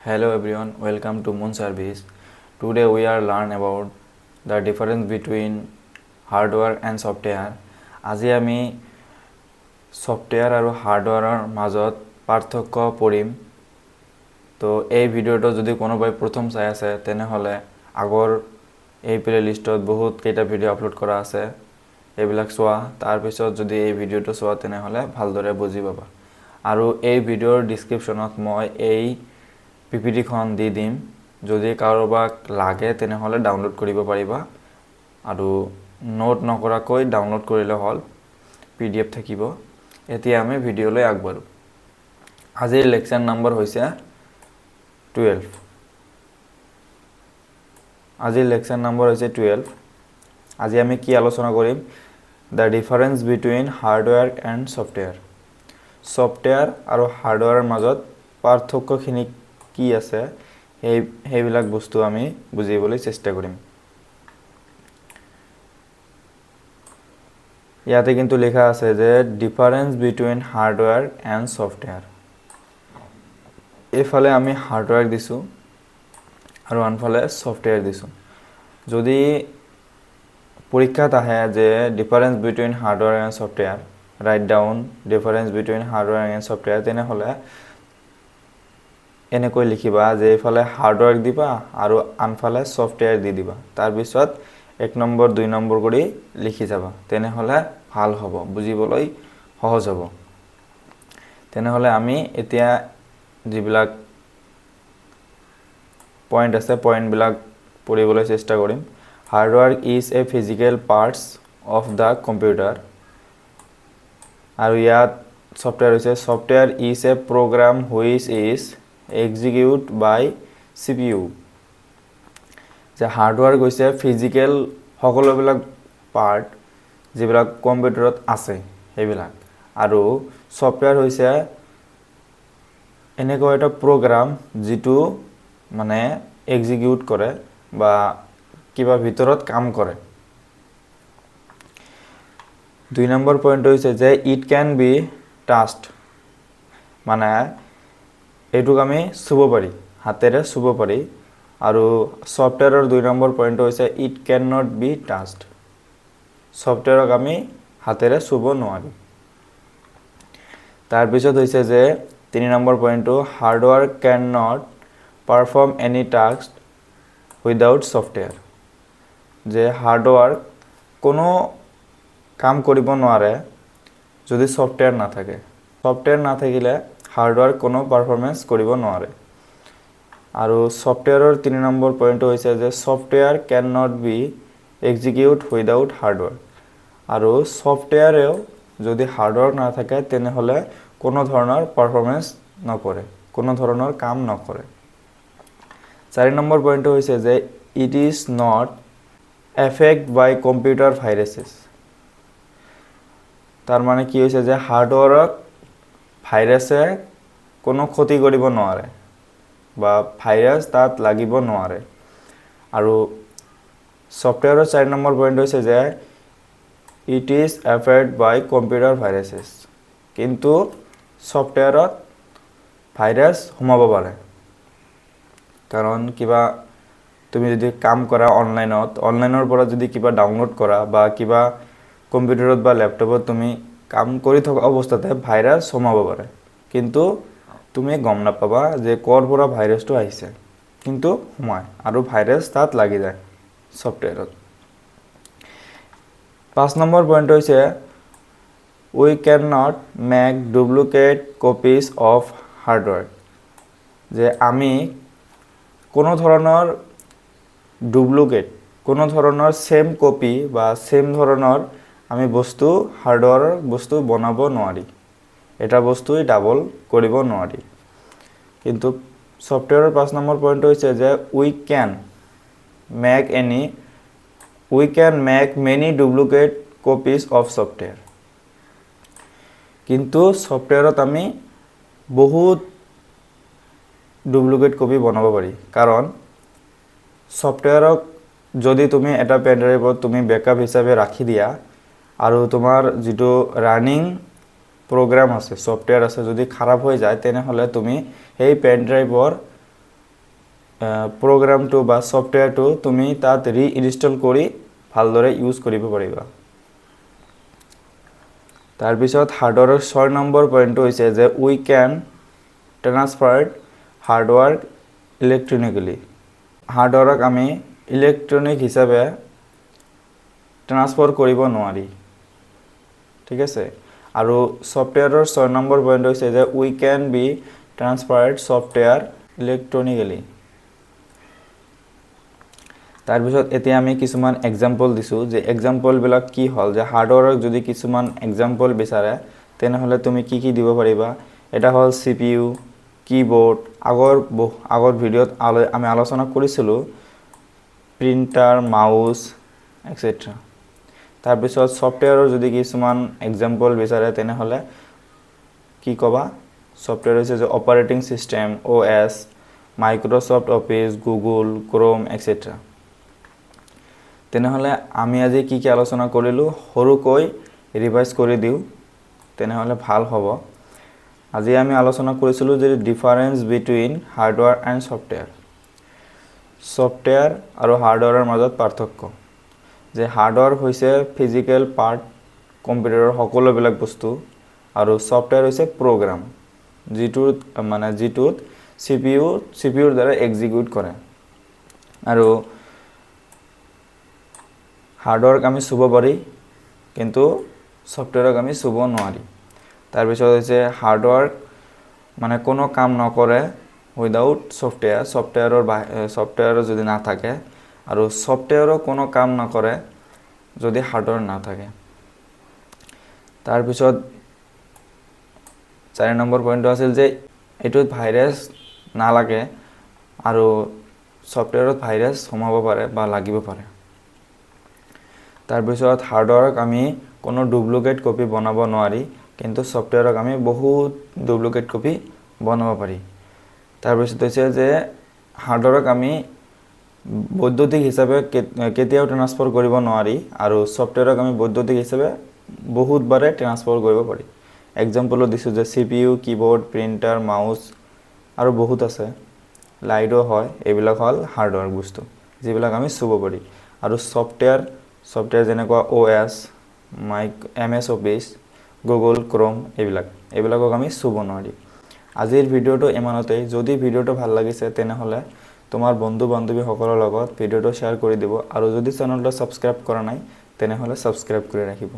Hello everyone, welcome to Moon Service. Today we are learn about the difference between hardware and software. আজি আমি software আৰু হাৰ্ডওয়্যাৰৰ মাজত পাৰ্থক্য পঢ়িম। তো এই ভিডিওটো যদি কোনোবাই প্ৰথম চাই আছে তেনেহলে আগৰ এই প্লেলিষ্টত বহুত কেইটা ভিডিও আপলোড কৰা আছে। এইবিলাক চোৱা তাৰ পিছত যদি এই ভিডিওটো চোৱা তেনেহলে ভালদৰে বুজি পাবা। আৰু এই ভিডিওৰ ডেসক্ৰিপচনত মই এই পিপিটি খন দি দিম, যদি কাৰোবাক লাগে তেনেহলে ডাউনলোড কৰিব পাৰিবা আৰু নোট নকৰাকৈ ডাউনলোড কৰিলে হ'ল, পিডিএফ থাকিব। এতিয়া আমি ভিডিওলৈ আগবাঢ়ো। আজিৰ লেকচাৰ নম্বৰ হৈছে 12। আজিৰ লেকচাৰ নম্বৰ হৈছে 12। আজি আমি কি আলোচনা কৰিম? The difference between hardware and software. Software আৰু হাৰ্ডওয়্যাৰৰ মাজত পাৰ্থক্যখিনি কি আছে সেইবিলাক বস্তু আমি বুজিবলৈ চেষ্টা কৰিম। ইয়াতে কিন্তু লেখা আছে যে difference between hardware and software. এইফালে আমি হাৰ্ডওয়্যাৰ দিছো আৰু আনফালে সফটওয়্যাৰ দিছো। যদি পৰীক্ষাত আহে যে difference between hardware and software, write down difference between hardware and software, তেনেহলে এনেকৈ লিখিবা যে এইফালে হাৰ্ডওয়্যাৰ দিবা আৰু আনফালে সফটওয়্যাৰ দি দিবা। তাৰ পিছত 1 নম্বৰ 2 নম্বৰ কৰি লিখি যাবা, তেনেহলে ভাল হ'ব, বুজিবলৈ সহজ হ'ব। তেনেহলে আমি এতিয়া যিবিলাক পয়েন্ট আছে পয়েন্টবিলাক পঢ়িবলৈ চেষ্টা কৰিম। Hardware is a physical parts of the computer. আৰু ইয়াত সফটওয়্যাৰ হৈছে software is a program which is execute by CPU। যে হাৰ্ডওয়্যাৰ কৈছে ফিজিক্যাল সকলোবিলাক পাৰ্ট যিবিলাক কম্পিউটাৰত আছে সেইবিলাক, আৰু সফটওয়্যাৰ হৈছে এনেকুৱা এটা প্ৰগ্ৰাম যিটো মানে এক্সিকিউট কৰে বা কিবা ভিতৰত কাম কৰে। 2 নম্বৰ পইণ্ট হৈছে যে ইট ক্যান বি টাচড, মানে এইটোক আমি চুব পাৰি, হাতেৰে চুব পাৰি। আৰু সফটওয়্যাৰৰ 2 নম্বৰ পইণ্ট হৈছে it can not be touched, সফটওয়্যাৰক আমি হাতেৰে চুব নোৱাৰি। তাৰ পিছত হৈছে যে 3 নম্বৰ পইণ্টটো hardware can not perform any task without software. যে হাৰ্ডওয়্যাৰ কোনো কাম কৰিব নোৱাৰে যদি সফটওয়্যাৰ নাথাকে। সফটওয়্যাৰ নাথাকিলে হাৰ্ডওয়্যাৰ কোনো পাৰফৰমেন্স কৰিব নোৱাৰে। আৰু সফটওয়্যাৰৰ 3 নম্বৰ পইণ্ট হৈছে যে software can not be execute without hardware. আৰু সফটওয়্যাৰেও যদি হাৰ্ডওয়্যাৰ নাথাকে তেনেহলে কোনো ধৰণৰ পাৰফৰমেন্স নকৰে, কোনো ধৰণৰ কাম নকৰে। 4 নম্বৰ পইণ্ট হৈছে যে it is not effect by computer viruses. তাৰ মানে কি হৈছে যে হাৰ্ডওয়্যাৰক ভাইৰাছে কোনো ক্ষতি কৰিব নোৱাৰে বা ভাইৰাছ তাত লাগিব নোৱাৰে। আৰু সফটওয়্যাৰৰ 4 নম্বৰ পইণ্ট হৈছে যে it is effect by computer viruses. কিন্তু সফটওয়্যাৰত ভাইৰাছ সোমাব পাৰে, কাৰণ কিবা তুমি যদি কাম কৰা অনলাইনৰ পৰা যদি কিবা ডাউনলোড কৰা বা কিবা কম্পিউটাৰত বা ল্যাপটপত তুমি কাম কৰি থকা অৱস্থাতে ভাইৰাছ সোমাব পাৰে, কিন্তু তুমি গম নাপাবা যে কৰ পৰা ভাইৰাছটো আহিছে, কিন্তু সোমায় আৰু ভাইৰাছ তাত লাগি যায় সফটওয়্যাৰত। 5 নম্বৰ পইণ্ট হৈছে we can not make duplicate copies of hardware. যে আমি কোনো ধৰণৰ ডুপ্লিকেট, কোনো ধৰণৰ সেম কপি বা সেম ধৰণৰ আমি বস্তু হাৰ্ডওয়্যাৰৰ বস্তু বনাব নোৱাৰি, এটা বস্তুই ডাবল কৰিব নোৱাৰি। কিন্তু সফটওয়্যাৰৰ 5 নম্বৰ পইণ্ট হৈছে যে we can make many duplicate copies of software. কিন্তু সফটওয়্যাৰত আমি বহুত ডুপ্লিকেট কপি বনাব পাৰি, কাৰণ সফটওয়্যাৰক যদি তুমি এটা পেন ড্ৰাইভত তুমি বেকআপ হিচাপে ৰাখি দিয়া আৰু তোমাৰ যেটো ৰানিং প্ৰগ্ৰাম আছে সফটওয়্যাৰ আছে যদি খাৰাপ হৈ যায় তেনেহলে তুমি এই পেন ড্ৰাইভৰ প্ৰগ্ৰামটো বা ছফ্টৱেৰটো তুমি তাত ৰিইনষ্টল কৰি ভালদৰে ইউজ কৰিব পাৰিবা। তাৰপিছত হাৰ্ডৱেৰৰ 6 নম্বৰ পইণ্টটো হৈছে যে উই ক্যান ট্ৰান্সফাৰ হাৰ্ডৱেৰ ইলেক্ট্ৰনিকেলি। হাৰ্ডৱেৰক আমি ইলেক্ট্ৰনিক হিচাপে ট্ৰান্সফাৰ কৰিব নোৱাৰি, ঠিক আছে। আৰু ছফ্টৱেৰৰ 6 নম্বৰ পইণ্ট হৈছে যে we can be transferred software ইলেক্ট্ৰনিকেলি। তাৰপিছত এতিয়া আমি কিছুমান এক্সাম্পল দিছোঁ যে এক্সাম্পলবিলাক কি হ'ল যে হাৰ্ডৱেৰক যদি কিছুমান এক্সাম্পল বিচাৰে তেনেহ'লে তুমি কি কি দিব পাৰিবা। এটা হ'ল CPU, কিবৰ্ড, আগৰ ভিডিঅ'ত আমি আলোচনা কৰিছিলোঁ প্ৰিণ্টাৰ, মাউচ এক্সেট্ৰা। তাৰপিছত ছফ্টৱেৰৰ যদি কিছুমান এক্সাম্পল বিচাৰে তেনেহ'লে কি ক'বা, ছফ্টৱেৰ হৈছে যে operating system, OS, Microsoft office, Google, Chrome et cetera. তেনেহ'লে আমি আজি কি কি আলোচনা কৰিলোঁ সৰুকৈ ৰিভাইজ কৰি দিওঁ তেনেহ'লে ভাল হ'ব। আজি আমি আলোচনা কৰিছিলোঁ যে difference between hardware and software. Software আৰু হাৰ্ডৱেৰৰ মাজত পাৰ্থক্য যে হাৰ্ডৱেৰ হৈছে ফিজিকেল পাৰ্ট, কম্পিউটাৰৰ সকলোবিলাক বস্তু, আৰু ছফ্টৱেৰ হৈছে প্ৰগ্ৰাম যিটোত CPUৰ দ্বাৰা এক্সিকিউট কৰে। আৰু হাৰ্ডৱেৰক আমি চুব পাৰি কিন্তু ছফ্টৱেৰক আমি চুব নোৱাৰি। তাৰপিছত হৈছে হাৰ্ডৱেৰ কোনো কাম নকৰে উইদাউট ছফ্টৱেৰ, ছফ্টৱেৰৰ যদি নাথাকে, আৰু ছফ্টৱেৰো কোনো কাম নকৰে যদি হাৰ্ডৱেৰ নাথাকে। তাৰপিছত 4 নম্বৰ পইণ্টটো আছিল যে এইটোত ভাইৰাছ নালাগে আৰু ছফ্টৱেৰত ভাইৰাছ সোমাব পাৰে বা লাগিব পাৰে। তাৰপিছত হাৰ্ডৱেৰক আমি কোনো ডুপ্লিকেট কপি বনাব নোৱাৰি কিন্তু ছফ্টৱেৰক আমি বহুত ডুপ্লিকেট কপি বনাব পাৰি। তাৰপিছত হৈছে যে হাৰ্ডৱেৰক আমি বৈদ্যুতিক হিচাপে কেতিয়াও ট্ৰান্সফাৰ কৰিব নোৱাৰি আৰু ছফ্টৱেৰক আমি বৈদ্যুতিক হিচাপে বহুতবাৰে ট্ৰান্সফাৰ কৰিব পাৰি। এক্সাম্পলো দিছোঁ যে CPU, কিবৰ্ড, প্ৰিণ্টাৰ, মাউচ আৰু বহুত আছে, লাইটও হয়। এইবিলাক হ'ল হাৰ্ডৱেৰ বস্তু যিবিলাক আমি চুব পাৰি। আৰু ছফ্টৱেৰ যেনেকুৱা OS, MS office, Google, Chrome এইবিলাকক আমি চুব নোৱাৰি। আজিৰ ভিডিঅ'টো ইমানতেই। যদি ভিডিঅ'টো ভাল লাগিছে তেনেহ'লে তোমাৰ বন্ধু বান্ধৱীসকলৰ লগত ভিডিঅ'টো শ্বেয়াৰ কৰি দিব, আৰু যদি চেনেলটো ছাবস্ক্ৰাইব কৰা নাই তেনেহ'লে ছাবস্ক্ৰাইব কৰি ৰাখিব।